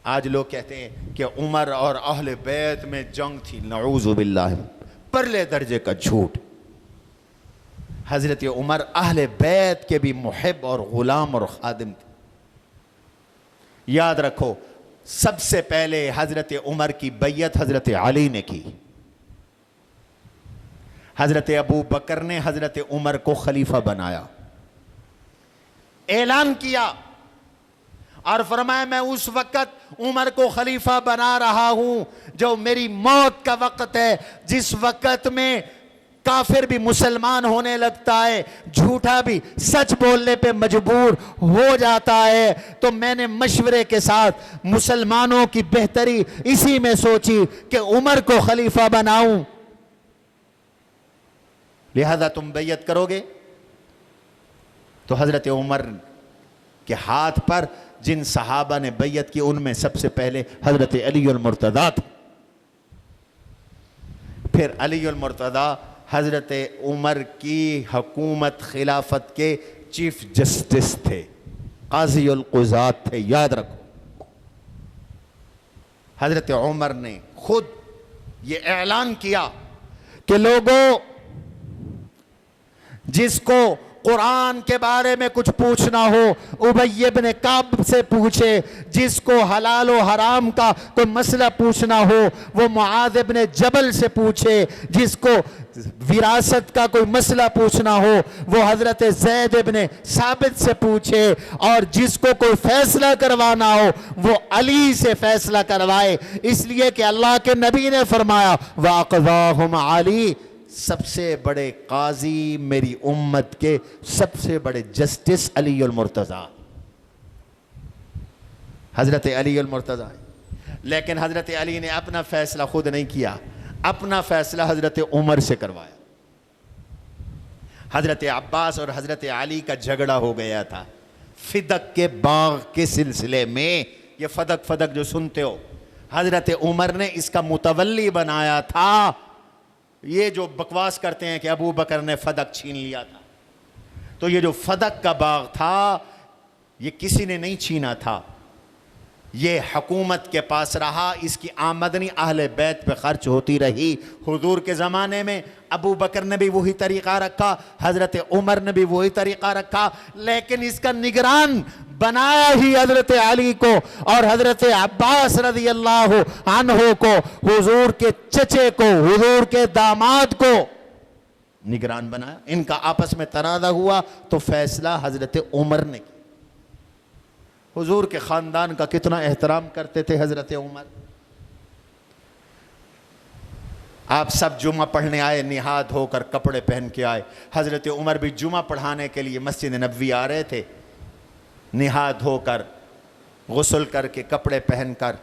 آج لوگ کہتے ہیں کہ عمر اور اہل بیت میں جنگ تھی، نعوذ باللہ، پرلے درجے کا جھوٹ۔ حضرت عمر اہل بیت کے بھی محب اور غلام اور خادم تھے۔ یاد رکھو، سب سے پہلے حضرت عمر کی بیعت حضرت علی نے کی۔ حضرت ابو بکر نے حضرت عمر کو خلیفہ بنایا، اعلان کیا اور فرمایا میں اس وقت عمر کو خلیفہ بنا رہا ہوں جو میری موت کا وقت ہے، جس وقت میں کافر بھی مسلمان ہونے لگتا ہے، جھوٹا بھی سچ بولنے پہ مجبور ہو جاتا ہے۔ تو میں نے مشورے کے ساتھ مسلمانوں کی بہتری اسی میں سوچی کہ عمر کو خلیفہ بناؤں، لہذا تم بیعت کرو گے؟ تو حضرت عمر کے ہاتھ پر جن صحابہ نے بیعت کی ان میں سب سے پہلے حضرت علی المرتضیٰ تھے۔ پھر علی المرتضیٰ حضرت عمر کی حکومت خلافت کے چیف جسٹس تھے، قاضی القضات تھے، یاد رکھو۔ حضرت عمر نے خود یہ اعلان کیا کہ لوگوں، جس کو قرآن کے بارے میں کچھ پوچھنا ہو ابی ابن کعب سے پوچھے، جس کو حلال و حرام کا کوئی مسئلہ پوچھنا ہو وہ معاذ ابن جبل سے پوچھے، جس کو وراثت کا کوئی مسئلہ پوچھنا ہو وہ حضرت زید ابن ثابت سے پوچھے، اور جس کو کوئی فیصلہ کروانا ہو وہ علی سے فیصلہ کروائے، اس لیے کہ اللہ کے نبی نے فرمایا وَأَقْضَاهُمْ عَلِي، سب سے بڑے قاضی میری امت کے سب سے بڑے جسٹس علی المرتضیٰ، حضرت علی المرتضیٰ۔ لیکن حضرت علی نے اپنا فیصلہ خود نہیں کیا، اپنا فیصلہ حضرت عمر سے کروایا۔ حضرت عباس اور حضرت علی کا جھگڑا ہو گیا تھا فدق کے باغ کے سلسلے میں۔ یہ فدق جو سنتے ہو، حضرت عمر نے اس کا متولی بنایا تھا۔ یہ جو بکواس کرتے ہیں کہ ابو بکر نے فدق چھین لیا تھا، تو یہ جو فدق کا باغ تھا یہ کسی نے نہیں چھینا تھا، یہ حکومت کے پاس رہا، اس کی آمدنی اہل بیت پہ خرچ ہوتی رہی۔ حضور کے زمانے میں ابو بکر نے بھی وہی طریقہ رکھا، حضرت عمر نے بھی وہی طریقہ رکھا، لیکن اس کا نگران بنایا ہی حضرت علی کو، اور حضرت عباس رضی اللہ عنہ کو، حضور کے چچے کو، حضور کے داماد کو نگران بنایا۔ ان کا آپس میں تنازع ہوا تو فیصلہ حضرت عمر نے کیا۔ حضور کے خاندان کا کتنا احترام کرتے تھے حضرت عمر۔ آپ سب جمعہ پڑھنے آئے، نہاد ہو کر کپڑے پہن کے آئے، حضرت عمر بھی جمعہ پڑھانے کے لیے مسجد نبوی آ رہے تھے، نہاد ہو کر، غسل کر کے، کپڑے پہن کر۔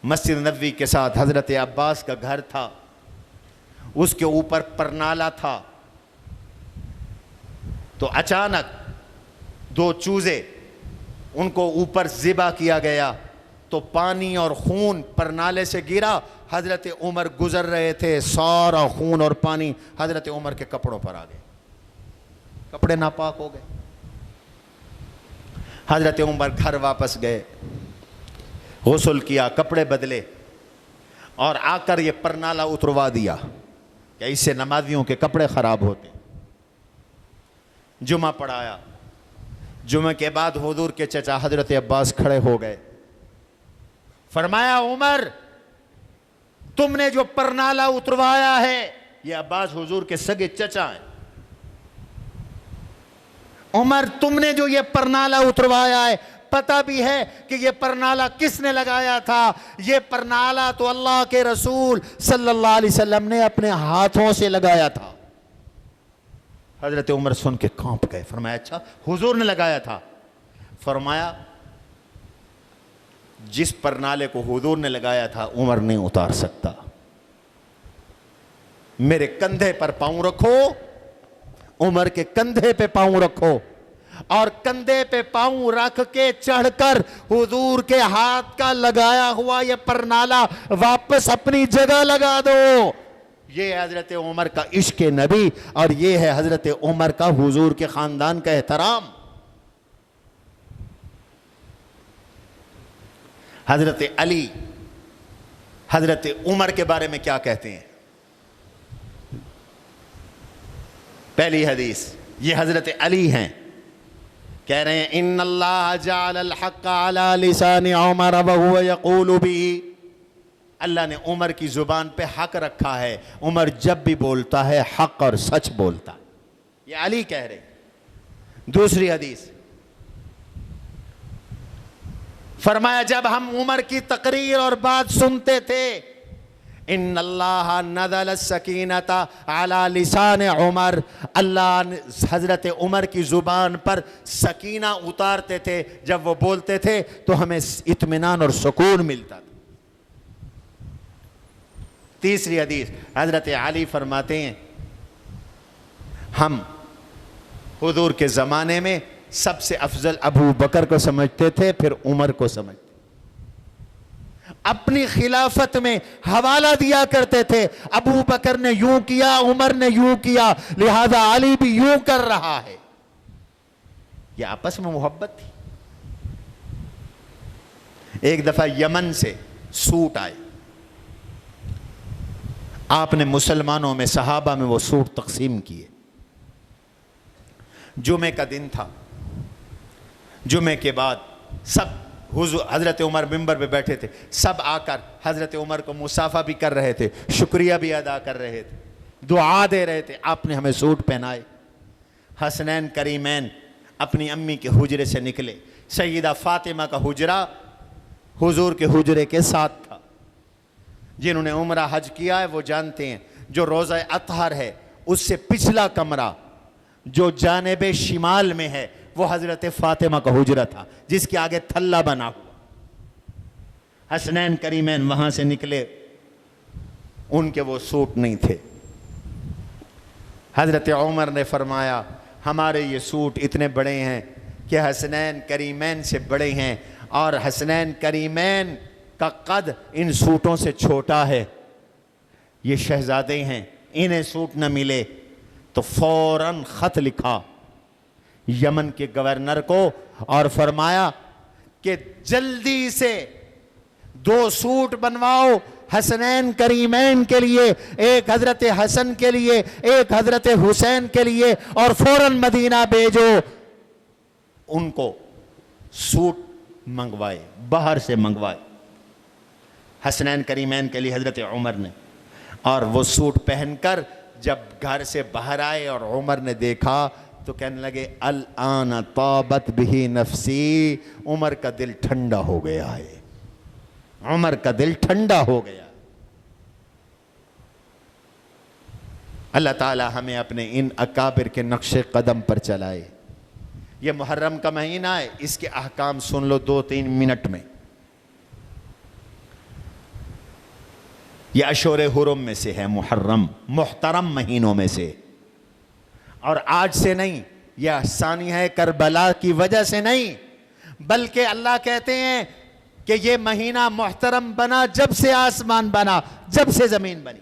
مسجد نبوی کے ساتھ حضرت عباس کا گھر تھا، اس کے اوپر پرنالا تھا، تو اچانک دو چوزے، ان کو اوپر ذبح کیا گیا، تو پانی اور خون پرنالے سے گرا، حضرت عمر گزر رہے تھے، سارا خون اور پانی حضرت عمر کے کپڑوں پر آ گئے، کپڑے ناپاک ہو گئے۔ حضرت عمر گھر واپس گئے، غسل کیا، کپڑے بدلے، اور آ کر یہ پرنالہ اتروا دیا کہ اس سے نمازیوں کے کپڑے خراب ہوتے۔ جمعہ پڑھایا، جمعہ کے بعد حضور کے چچا حضرت عباس کھڑے ہو گئے، فرمایا عمر تم نے جو پرنالہ اتروایا ہے، یہ عباس حضور کے سگے چچا ہیں، عمر تم نے جو یہ پرنالہ اتروایا ہے، پتہ بھی ہے کہ یہ پرنالہ کس نے لگایا تھا؟ یہ پرنالہ تو اللہ کے رسول صلی اللہ علیہ وسلم نے اپنے ہاتھوں سے لگایا تھا۔ حضرت عمر سن کے کانپ گئے، فرمایا اچھا حضور نے لگایا تھا؟ فرمایا جس پرنالے کو حضور نے لگایا تھا عمر نہیں اتار سکتا۔ میرے کندھے پر پاؤں رکھو، عمر کے کندھے پہ پاؤں رکھو، اور کندھے پہ پاؤں رکھ کے چڑھ کر حضور کے ہاتھ کا لگایا ہوا یہ پرنالہ واپس اپنی جگہ لگا دو۔ یہ ہے حضرت عمر کا عشق نبی، اور یہ ہے حضرت عمر کا حضور کے خاندان کا احترام۔ حضرت علی حضرت عمر کے بارے میں کیا کہتے ہیں؟ پہلی حدیث، یہ حضرت علی ہیں، کہہ رہے ہیں ان اللہ جعل الحق علی لسان عمر وهو یقول به، اللہ نے عمر کی زبان پہ حق رکھا ہے، عمر جب بھی بولتا ہے حق اور سچ بولتا ہے، یہ علی کہہ رہے ہیں۔ دوسری حدیث، فرمایا جب ہم عمر کی تقریر اور بات سنتے تھے، ان اللہ نزل السکینۃ علی لسان عمر، اللہ حضرت عمر کی زبان پر سکینہ اتارتے تھے، جب وہ بولتے تھے تو ہمیں اطمینان اور سکون ملتا تھا۔ تیسری حدیث، حضرت علی فرماتے ہیں ہم حضور کے زمانے میں سب سے افضل ابو بکر کو سمجھتے تھے، پھر عمر کو سمجھتے، اپنی خلافت میں حوالہ دیا کرتے تھے، ابو بکر نے یوں کیا، عمر نے یوں کیا، لہذا علی بھی یوں کر رہا ہے۔ یہ آپس میں محبت تھی۔ ایک دفعہ یمن سے سوٹ آئے، آپ نے مسلمانوں میں صحابہ میں وہ سوٹ تقسیم کیے۔ جمعے کا دن تھا، جمعے کے بعد سب حضرت عمر منبر پہ بیٹھے تھے، سب آ کر حضرت عمر کو مصافحہ بھی کر رہے تھے، شکریہ بھی ادا کر رہے تھے، دعا دے رہے تھے۔ آپ نے ہمیں سوٹ پہنائے۔ حسنین کریمین اپنی امی کے حجرے سے نکلے، سیدہ فاطمہ کا حجرہ حضور کے حجرے کے ساتھ تھا۔ جنہوں نے عمرہ حج کیا ہے وہ جانتے ہیں، جو روضہ اطہر ہے اس سے پچھلا کمرہ جو جانب شمال میں ہے وہ حضرت فاطمہ کا حجرہ تھا، جس کے آگے تھلہ بنا ہوا۔ حسنین کریمین وہاں سے نکلے، ان کے وہ سوٹ نہیں تھے۔ حضرت عمر نے فرمایا ہمارے یہ سوٹ اتنے بڑے ہیں کہ حسنین کریمین سے بڑے ہیں، اور حسنین کریمین کا قد ان سوٹوں سے چھوٹا ہے، یہ شہزادے ہیں، انہیں سوٹ نہ ملے تو فوراً خط لکھا یمن کے گورنر کو اور فرمایا کہ جلدی سے 2 سوٹ بنواؤ حسنین کریمین کے لیے، ایک حضرت حسن کے لیے، ایک حضرت حسین کے لیے، اور فوراً مدینہ بھیجو۔ ان کو سوٹ منگوائے، باہر سے منگوائے حسنین کریمین کے لیے حضرت عمر نے، اور وہ سوٹ پہن کر جب گھر سے باہر آئے اور عمر نے دیکھا تو کہنے لگے الآن طابت بہ نفسی، عمر کا دل ٹھنڈا ہو گیا ہے، عمر کا دل ٹھنڈا ہو گیا۔ اللہ تعالی ہمیں اپنے ان اکابر کے نقش قدم پر چلائے۔ یہ محرم کا مہینہ ہے، اس کے احکام سن لو 2-3 منٹ میں۔ یہ اشہر حرم میں سے ہے، محرم محترم مہینوں میں سے، اور آج سے نہیں، یہ ثانیہ کربلا کی وجہ سے نہیں، بلکہ اللہ کہتے ہیں کہ یہ مہینہ محترم بنا جب سے آسمان بنا، جب سے زمین بنی۔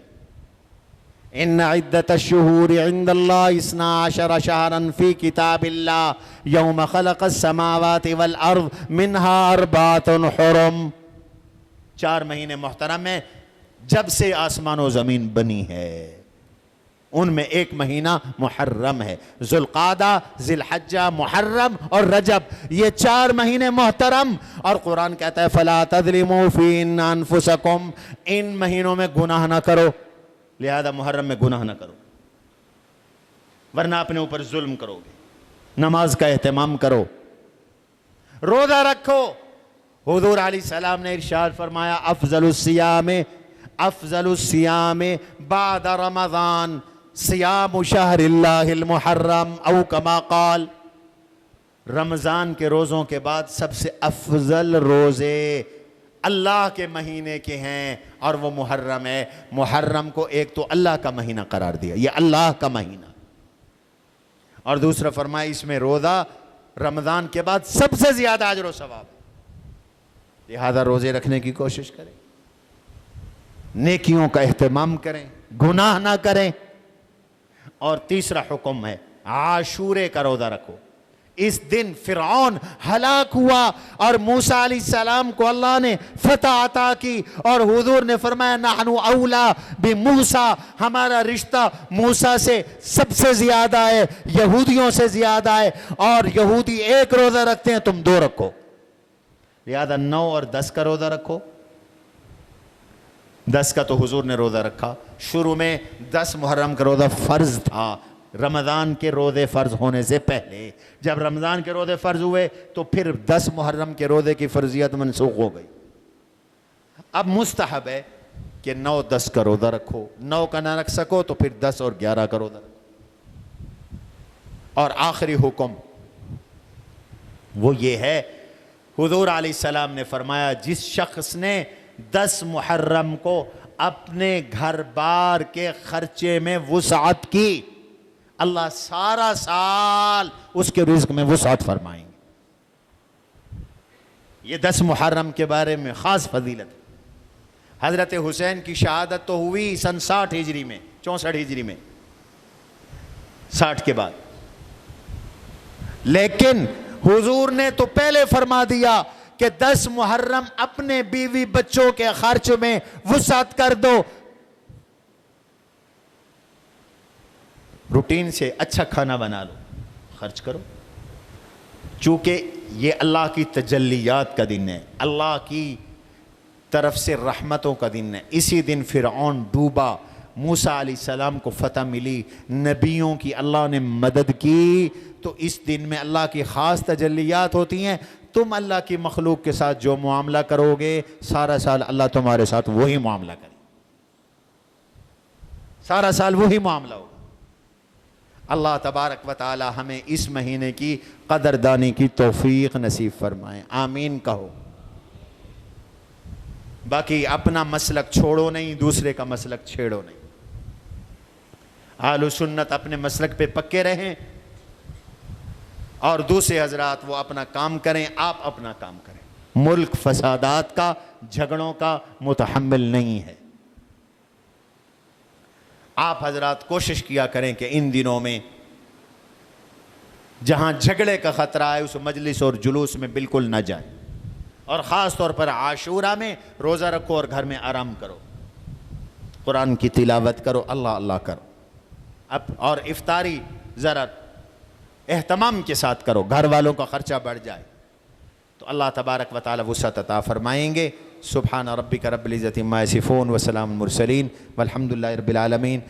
ان عدت الشہور عند اللہ 12 شہرا فی کتاب اللہ یوم خلق السماوات والارض منہا 4 حرم، 4 مہینے محترم ہیں جب سے آسمان و زمین بنی ہے، ان میں ایک مہینہ محرم ہے، ذوالقعدہ، ذی الحجہ، محرم اور رجب، یہ 4 مہینے محترم، اور قرآن کہتا ہے فَلَا تَظْلِمُوا فِيهِنَّ أَنفُسَكُمْ، ان مہینوں میں گناہ نہ کرو، لہذا محرم میں گناہ نہ کرو ورنہ اپنے اوپر ظلم کرو گے، نماز کا اہتمام کرو، روزہ رکھو۔ حضور علیہ السلام نے ارشاد فرمایا افضل الصیام بعد رمضان صیام شہر اللہ المحرم او کما قال، رمضان کے روزوں کے بعد سب سے افضل روزے اللہ کے مہینے کے ہیں اور وہ محرم ہے۔ محرم کو ایک تو اللہ کا مہینہ قرار دیا، یہ اللہ کا مہینہ، اور دوسرا فرمایا اس میں روزہ رمضان کے بعد سب سے زیادہ اجر و ثواب ہے، لہذا روزے رکھنے کی کوشش کریں، نیکیوں کا اہتمام کریں، گناہ نہ کریں۔ اور تیسرا حکم ہے عاشورے کا روزہ رکھو، اس دن فرعون ہلاک ہوا اور موسیٰ علیہ السلام کو اللہ نے فتح عطا کی، اور حضور نے فرمایا نحن اولا بموسیٰ، ہمارا رشتہ موسیٰ سے سب سے زیادہ ہے، یہودیوں سے زیادہ ہے، اور یہودی 1 روزہ رکھتے ہیں، تم 2 رکھو، لہذا 9 اور 10 کا روزہ رکھو۔ 10 کا تو حضور نے روزہ رکھا، شروع میں 10 محرم کا روزہ فرض تھا، رمضان کے روزے فرض ہونے سے پہلے، جب رمضان کے روزے فرض ہوئے تو پھر 10 محرم کے روزے کی فرضیت منسوخ ہو گئی، اب مستحب ہے کہ 9 10 کا روزہ رکھو، 9 کا نہ رکھ سکو تو پھر 10 اور 11 کا روزہ رکھو۔ اور آخری حکم وہ یہ ہے، حضور علیہ السلام نے فرمایا جس شخص نے 10 محرم کو اپنے گھر بار کے خرچے میں وسعت کی، اللہ سارا سال اس کے رزق میں وسعت فرمائیں گے۔ یہ 10 محرم کے بارے میں خاص فضیلت ہے۔ حضرت حسین کی شہادت تو ہوئی سن 60 ہجری میں، 64 ہجری میں، 60 کے بعد، لیکن حضور نے تو پہلے فرما دیا کہ 10 محرم اپنے بیوی بچوں کے خرچ میں وسعت کر دو، روٹین سے اچھا کھانا بنا لو، خرچ کرو، چونکہ یہ اللہ کی تجلیات کا دن ہے، اللہ کی طرف سے رحمتوں کا دن ہے۔ اسی دن فرعون ڈوبا، موسیٰ علیہ السلام کو فتح ملی، نبیوں کی اللہ نے مدد کی، تو اس دن میں اللہ کی خاص تجلیات ہوتی ہیں۔ تم اللہ کی مخلوق کے ساتھ جو معاملہ کرو گے سارا سال اللہ تمہارے ساتھ وہی معاملہ کرے، سارا سال وہی معاملہ ہوگا۔ اللہ تبارک و تعالی ہمیں اس مہینے کی قدردانی کی توفیق نصیب فرمائے، آمین کہو۔ باقی اپنا مسلک چھوڑو نہیں، دوسرے کا مسلک چھیڑو نہیں، اہل سنت اپنے مسلک پہ پکے رہیں، اور دوسرے حضرات وہ اپنا کام کریں، آپ اپنا کام کریں۔ ملک فسادات کا، جھگڑوں کا متحمل نہیں ہے۔ آپ حضرات کوشش کیا کریں کہ ان دنوں میں جہاں جھگڑے کا خطرہ ہے اس مجلس اور جلوس میں بالکل نہ جائیں، اور خاص طور پر عاشورہ میں روزہ رکھو اور گھر میں آرام کرو، قرآن کی تلاوت کرو، اللہ اللہ کرو، اور افطاری ذرا اہتمام کے ساتھ کرو، گھر والوں کا خرچہ بڑھ جائے تو اللہ تبارک و تعالی وسعت عطا فرمائیں گے۔ سبحان ربک رب العزت عما یصفون وسلام المرسلین والحمد للہ رب العالمین۔